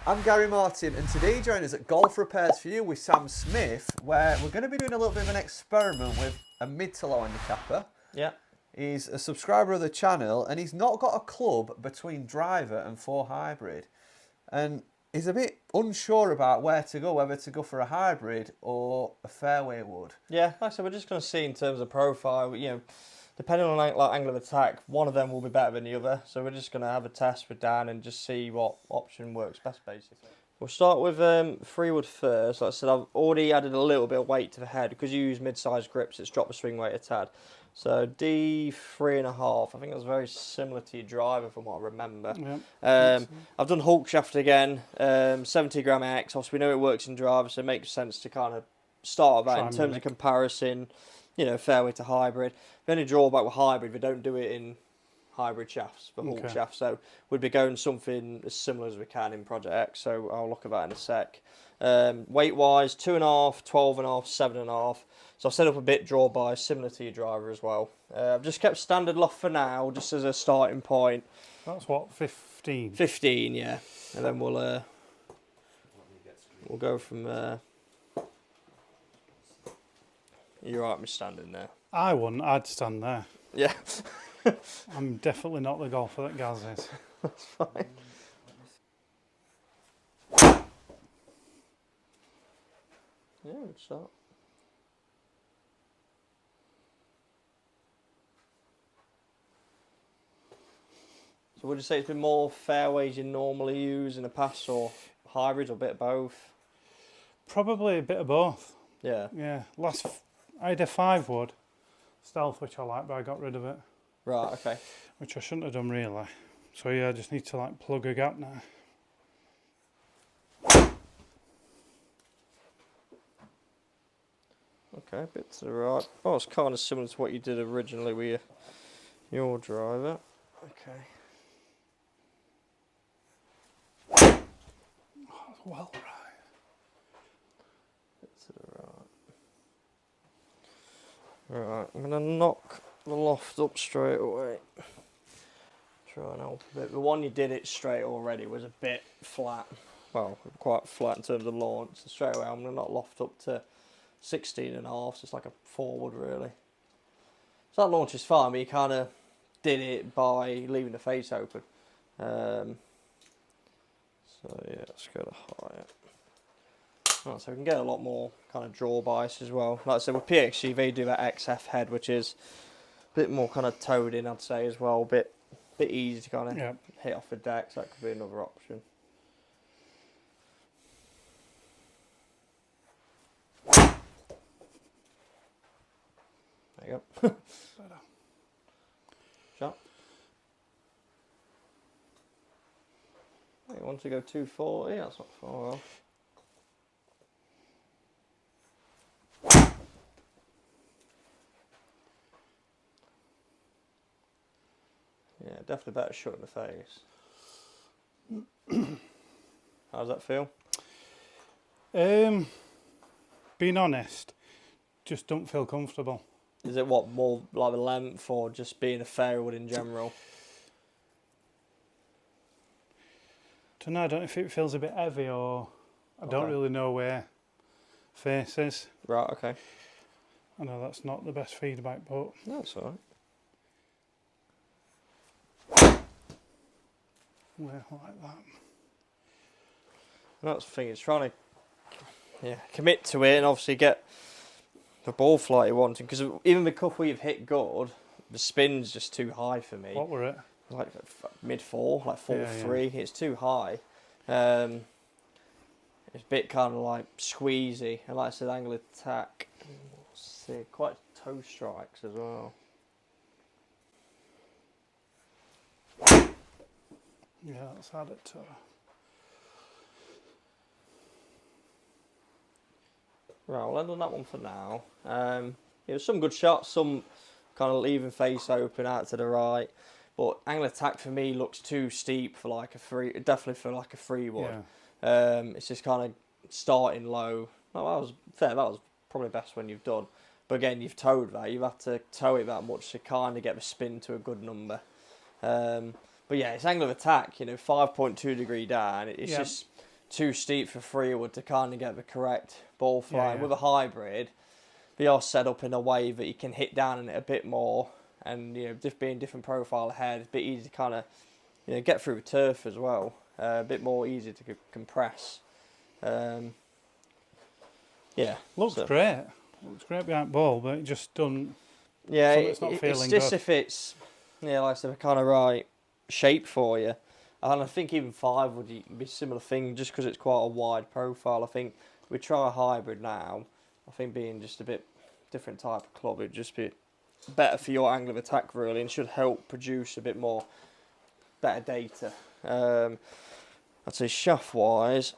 I'm Gary Martin, and today join us at Golf Repairs for You with Sam Smith, where we're going to be doing a little bit of an experiment with a mid to low handicapper. Yeah. He's a subscriber of the channel, and he's not got a club between driver and 4 hybrid. And he's a bit unsure about where to go, whether to go for a hybrid or a fairway wood. Yeah, like I said, we're just going to see in terms of profile, you know, depending on angle of attack, one of them will be better than the other. So we're just going to have a test with Dan and just see what option works best, basically. We'll start with Freewood first. Like I said, I've already added a little bit of weight to the head. Because you use mid-sized grips, it's dropped the swing weight a tad. So D3.5, I think that's very similar to your driver from what I remember. Yep. I've done Hulk shaft again, 70 gram X. Obviously, we know it works in driver, so it makes sense to kind of start with that in terms of comparison, you know, fairway to hybrid. The only drawback with hybrid, we don't do it in hybrid shafts, but Hulk shafts. So we'd be going something as similar as we can in Project X, so I'll look at that in a sec. Weight-wise, 2.5, 12.5, 7.5. So I've set up a bit draw by, similar to your driver as well. I've just kept standard loft for now, just as a starting point. That's what, 15? 15, yeah. And then we'll go from there. You're right, me standing there. I wouldn't, I'd stand there. Yeah. I'm definitely not the golfer that Gaz is. That's fine. Yeah, good start. So would you say it's been more fairways you normally use in the past, or hybrids, or a bit of both? Probably a bit of both. Yeah. Yeah. I had a 5 wood stealth, which I like, but I got rid of it. Right, okay. Which I shouldn't have done really. So yeah, I just need to like plug a gap now. Okay, a bit to the right. Oh, it's kind of similar to what you did originally with your driver. Okay. Oh, well, right. Bit to the right. Right, I'm going to knock the loft up straight away. Try and help a bit. The one you did it straight already was a bit flat. Well, quite flat in terms of launch. So straight away I'm going to knock loft up to 16.5, so it's like a forward really. So that launch is fine, but you kind of did it by leaving the face open. So yeah, let's go to higher. Right, so we can get a lot more kind of draw bias as well. Like I said, with PXG they do that XF head, which is a bit more kind of towed in, I'd say, as well. Bit easy to kind of hit off the deck, so that could be another option. There you go. Shot. You want to go 240? That's not far off. Yeah, definitely better shot in the face. How does that feel? Being honest, just don't feel comfortable. Is it what, more like the length or just being a fairwood in general? I don't know if it feels a bit heavy or I don't really know where face is. Right, okay. I know that's not the best feedback, but No, that's alright. yeah, like that. That's the thing, it's trying to commit to it and obviously get the ball flight you're wanting, because even the couple you've hit good, the spin's just too high for me. What were it? Like mid-4, like 4.3, it's too high. It's a bit kind of like squeezy, and like I said, angle attack, see, quite toe strikes as well. Yeah, let's add it to her. Right, we'll end on that one for now. Some good shots, some kind of leaving face open out to the right, but angle attack for me looks too steep for like definitely for like a Freewood. Yeah. It's just kind of starting low. Well, that was probably the best one you've done. But again, you've towed that. You've had to tow it that much to kind of get the spin to a good number. But yeah, it's angle of attack, 5.2 degree down. It's just too steep for Freewood to kind of get the correct ball flying. yeah. With a hybrid, they are set up in a way that you can hit down on it a bit more, and just being different profile ahead, it's a bit easy to kind of get through the turf as well. A bit more easy to compress. Yeah, Looks great. Looks great behind ball, but it just doesn't. Yeah, it's not feeling it's just good. if it's like I said, the kind of right shape for you. And I think even 5 would be a similar thing, just because it's quite a wide profile. I think we try a hybrid now. I think being just a bit different type of club, it'd just be better for your angle of attack really, and should help produce a bit more better data. I'd say shaft wise,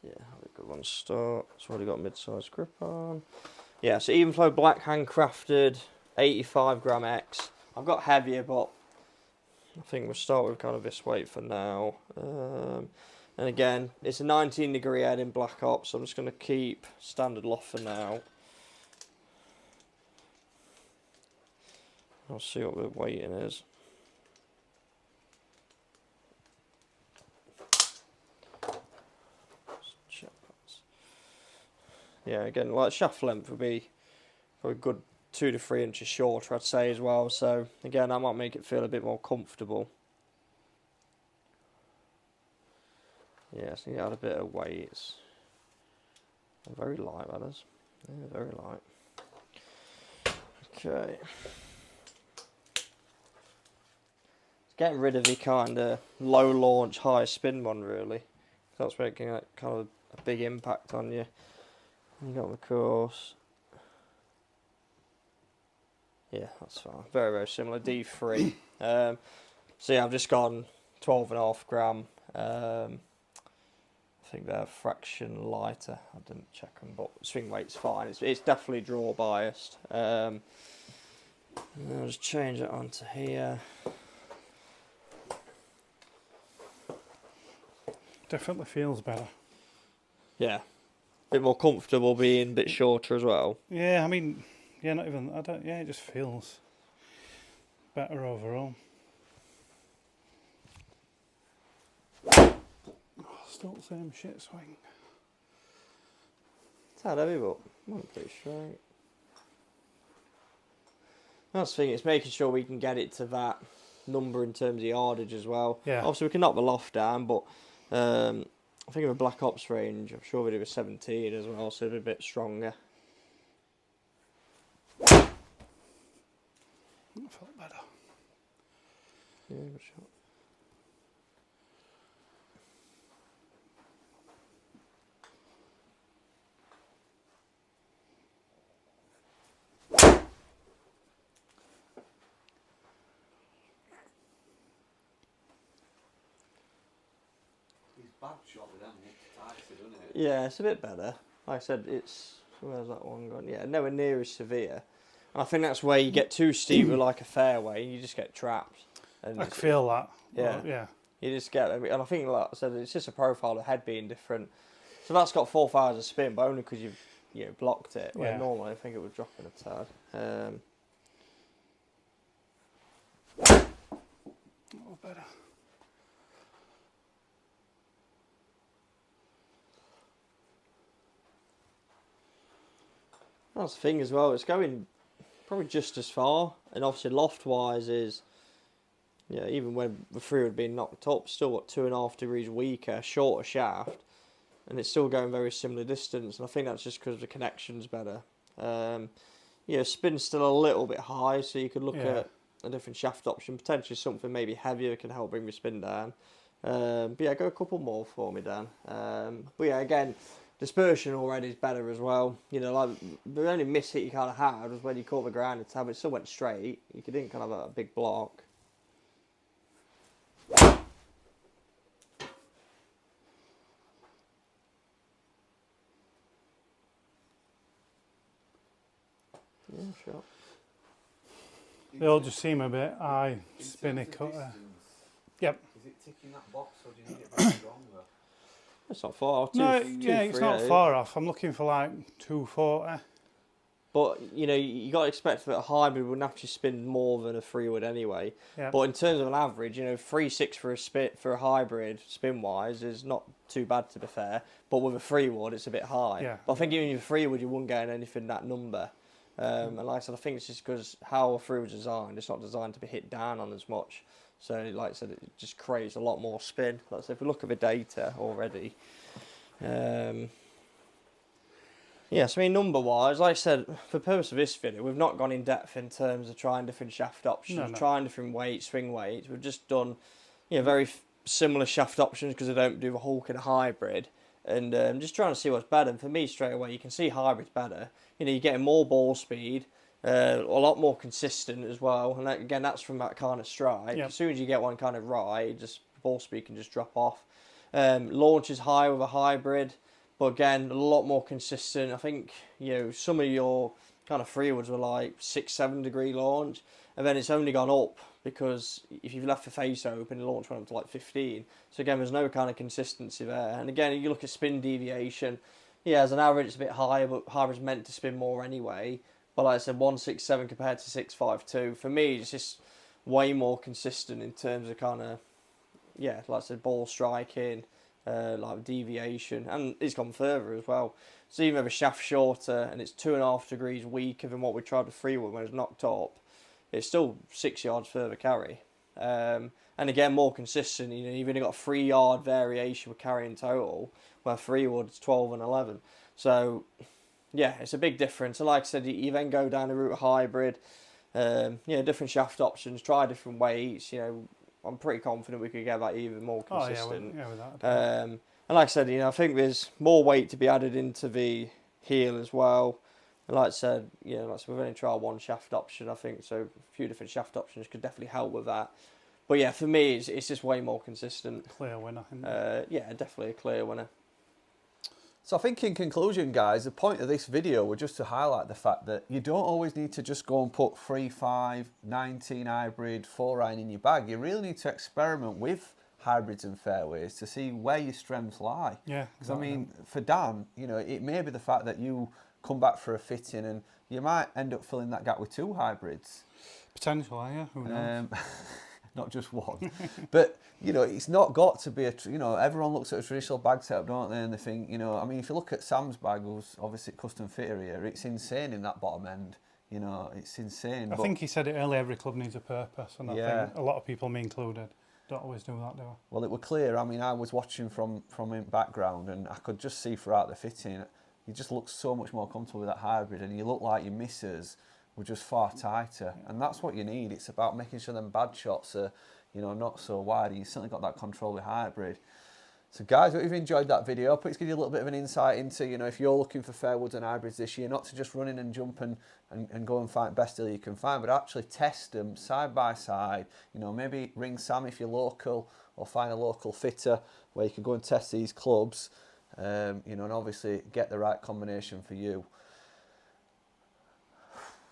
have a good one start. It's already got mid-sized grip on. Yeah, so even flow black handcrafted, 85 gram X. I've got heavier, but I think we'll start with kind of this weight for now. And again, it's a 19-degree head in Black Ops, so I'm just going to keep standard loft for now. I'll see what the weighting is. Yeah, again, like shaft length would be probably good 2 to 3 inches shorter, I'd say as well. So again, that might make it feel a bit more comfortable. Yeah, so you add a bit of weight. It's very light, that is. Yeah, very light. Okay. It's getting rid of the kind of low launch, high spin one, really. That's making that kind of a big impact on you. You got the course. Yeah, that's fine. Very, very similar. D3. So yeah, I've just gone 12.5 gram. I think they're a fraction lighter. I didn't check them, but swing weight's fine. It's definitely draw biased. And I'll just change it onto here. Definitely feels better. Yeah. A bit more comfortable being a bit shorter as well. Yeah, I mean, yeah, not even. I don't. Yeah, it just feels better overall. Still the same shit swing. It's hard heavy, but I'm pretty straight. That's the thing, it's making sure we can get it to that number in terms of yardage as well. Yeah. Obviously, we can knock the loft down, but I think of a Black Ops range, I'm sure we do a 17 as well, so it'll be a bit stronger. That felt better. Yeah, good shot. Bad shot with them tighter, doesn't it? Yeah, it's a bit better. Like I said, where's that one gone? Yeah, nowhere near as severe. And I think that's where you get too steep with like a fairway, and you just get trapped. And I can feel that. Yeah. Well, yeah. You just get, and I think, like I said, it's just a profile of head being different. So that's got 4,000 spin, but only because you've blocked it. Where Yeah. normally I think it would drop in a tad. Oh, better. That's the thing as well. It's going probably just as far, and obviously loft wise is, even when the Freewood being knocked up, still what 2.5 degrees weaker, shorter shaft, and it's still going very similar distance. And I think that's just because the connection's better. Spin's still a little bit high, so you could look at a different shaft option, potentially something maybe heavier can help bring the spin down. But yeah, go a couple more for me, Dan. But yeah, again, dispersion already is better as well. Like the only miss hit you kind of had was when you caught the ground and tab. It still went straight. You didn't kind of have a big block. Yeah, sure. They all just seem a bit high, spinny cutter. Yep. Is it ticking that box, or do you need it a bit stronger? It's not far. No, it's not far off. I'm looking for like 240. But you got to expect that a hybrid would naturally spin more than a Freewood anyway. Yeah. But in terms of an average, 3.6 for a hybrid spin wise is not too bad, to be fair. But with a Freewood, it's a bit high. Yeah. But I think even with a Freewood, you wouldn't get anything that number. And like I said, I think it's just because how a Freewood's designed, it's not designed to be hit down on as much. So, like I said, it just creates a lot more spin. Like I said, if we look at the data already, yes, I mean, number-wise, like I said, for the purpose of this video, we've not gone in depth in terms of trying different shaft options, trying different weights, swing weights. We've just done, very similar shaft options because they don't do the Hulk and a hybrid, and just trying to see what's better. And for me, straight away, you can see hybrid's better. You're getting more ball speed, a lot more consistent as well. And that, again, that's from that kind of strike. Yep. As soon as you get one kind of right, just ball speed can just drop off. Launch is high with a hybrid. But again, a lot more consistent. I think, some of your kind of Freewoods were like 6-7 degree launch. And then it's only gone up because if you've left the face open, the launch went up to like 15. So again, there's no kind of consistency there. And again, you look at spin deviation. Yeah, as an average, it's a bit higher, but hybrid's meant to spin more anyway. But like I said, 167 compared to 652. For me, it's just way more consistent in terms of kind of, like I said, ball striking. Like deviation, and it's gone further as well. So even if a shaft shorter and it's 2.5 degrees weaker than what we tried with Freewood when it was knocked up, it's still 6 yards further carry. And again, more consistent. You've only got a 3 yard variation with carry in total, where Freewood's 12 and 11. So yeah, it's a big difference. And like I said, you then go down the route of hybrid. Different shaft options, try different weights. I'm pretty confident we could get that even more consistent. Without and like I said, I think there's more weight to be added into the heel as well. And like I said, we've only tried one shaft option, I think, so a few different shaft options could definitely help with that. But yeah, for me, it's just way more consistent. Clear winner. Definitely a clear winner. So I think in conclusion, guys, the point of this video was just to highlight the fact that you don't always need to just go and put 3, 5, 19 hybrid, 4-iron in your bag. You really need to experiment with hybrids and fairways to see where your strengths lie. Yeah, because I mean, for Dan, it may be the fact that you come back for a fitting and you might end up filling that gap with 2 hybrids. Potentially, yeah. Who knows? Not just one. But, it's not got to be everyone looks at a traditional bag setup, don't they? And they think, I mean, if you look at Sam's bag, who's obviously custom fitter here, it's insane in that bottom end. It's insane. I think he said it earlier, every club needs a purpose. And I think a lot of people, me included, don't always do that, do they? Well, it was clear. I mean, I was watching from in background and I could just see throughout the fitting, you just look so much more comfortable with that hybrid and you look like your misses were just far tighter, and that's what you need. It's about making sure them bad shots are, not so wide. And you certainly got that control with hybrid. So, guys, I hope you've enjoyed that video. Please give you a little bit of an insight into, if you're looking for Fairwoods and hybrids this year, not to just run in and jump and go and find best deal you can find, but actually test them side by side. Maybe ring Sam if you're local, or find a local fitter where you can go and test these clubs, and obviously get the right combination for you.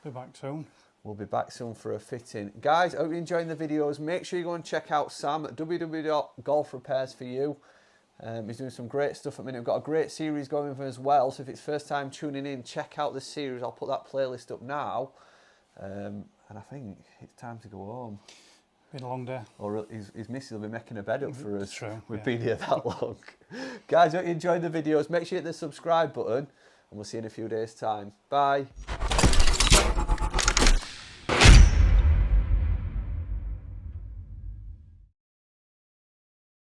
Be back soon. We'll be back soon for a fitting. Guys, I hope you're enjoying the videos. Make sure you go and check out Sam at www.golfrepairs4u. He's doing some great stuff at the minute. We've got a great series going with him as well. So if it's first time tuning in, check out the series. I'll put that playlist up now. And I think it's time to go home. Been a long day. Or his missus will be making a bed up for us. True, We've been here that long. Guys, I hope you enjoyed the videos. Make sure you hit the subscribe button. And we'll see you in a few days' time. Bye.